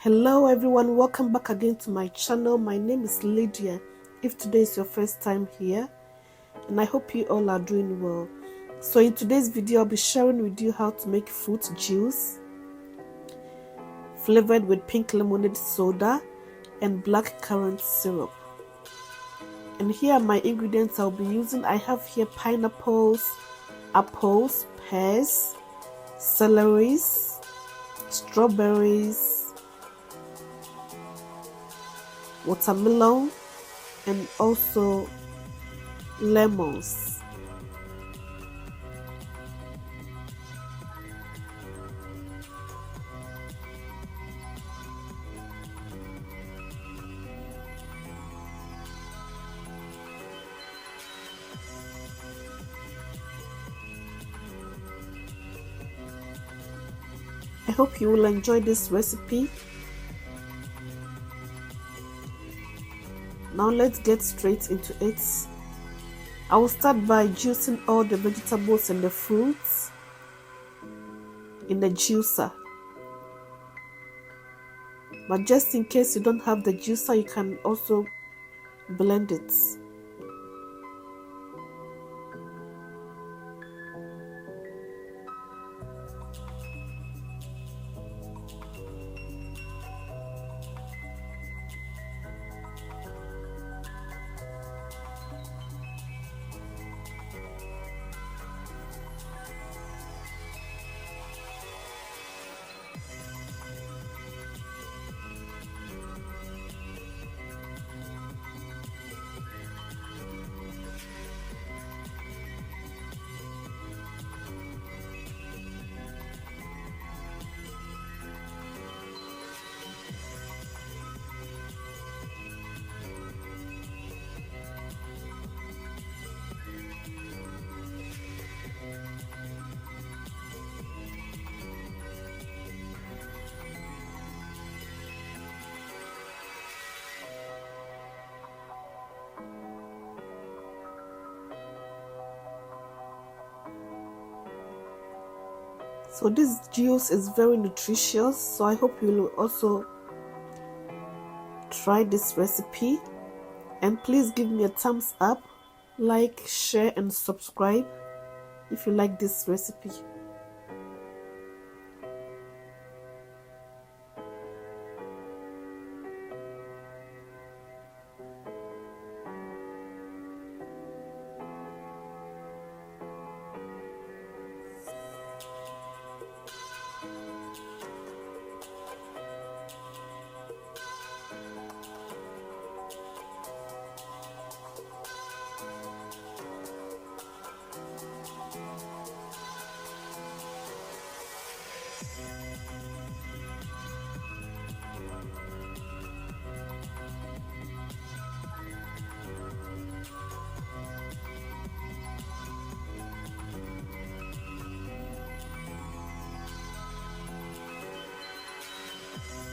Hello everyone, welcome back again to my channel. My name is Lydia. If today is your first time here, and I hope you all are doing well. So in today's video, I'll be sharing with you how to make fruit juice flavored with pink lemonade soda and black currant syrup. And here are my ingredients I'll be using. I have here pineapples, apples, pears, celeries, strawberries, watermelon, and also lemons. I hope you will enjoy this recipe. Now let's get straight into it. I will start by juicing all the vegetables and the fruits in the juicer. But just in case you don't have the juicer, you can also blend it. So this juice is very nutritious, so I hope you will also try this recipe. And please give me a thumbs up, like, share and subscribe if you like this recipe.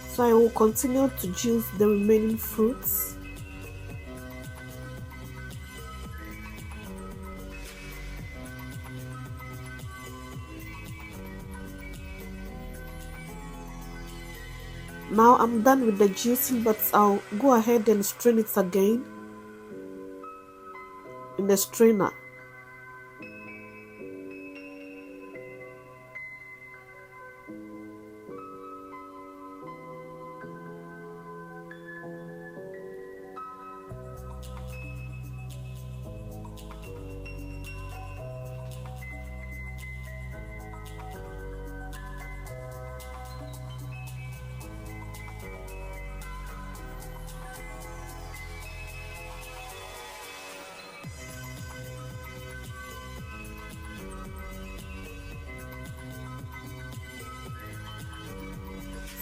So I will continue to juice the remaining fruits. Now I'm done with the juicing, but I'll go ahead and strain it again in the strainer.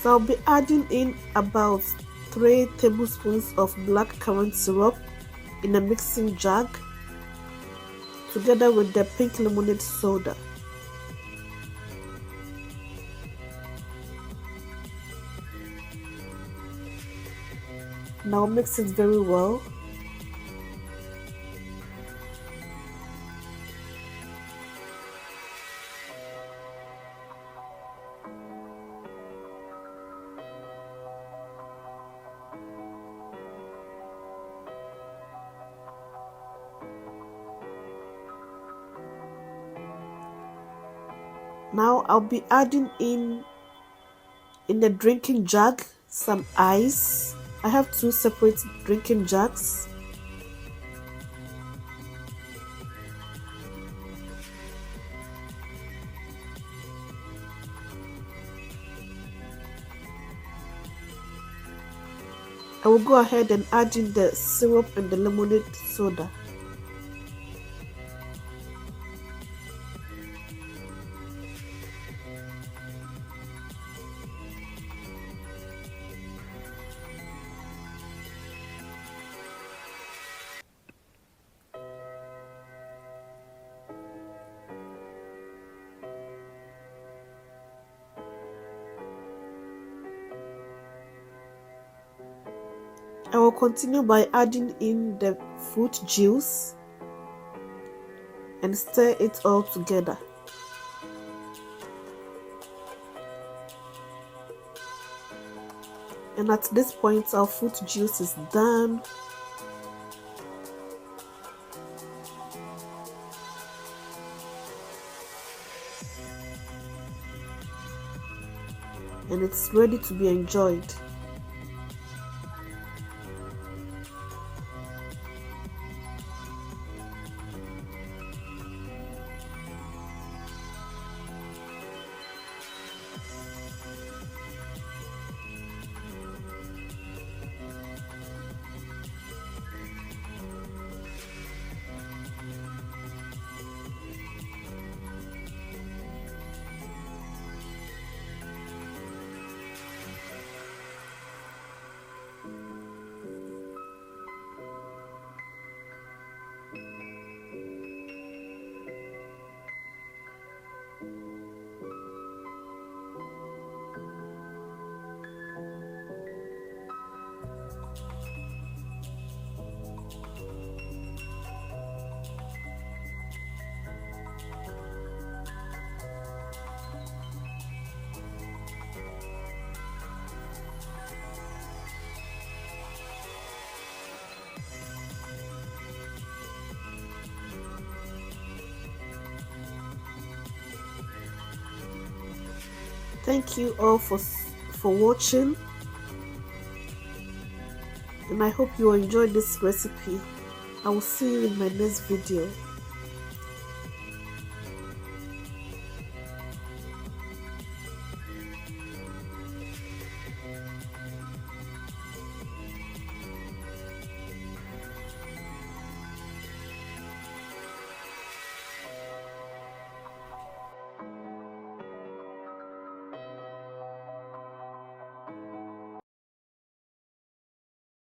So I'll be adding in about 3 tablespoons of black currant syrup in a mixing jug together with the pink lemonade soda. Now mix it very well. Now I'll be adding in the drinking jug some ice. I have 2 separate drinking jugs. I will go ahead and add in the syrup and the lemonade soda. I will continue by adding in the fruit juice and stir it all together. And at this point, our fruit juice is done. And it's ready to be enjoyed. Thank you all for watching, and I hope you enjoyed this recipe. I will see you in my next video.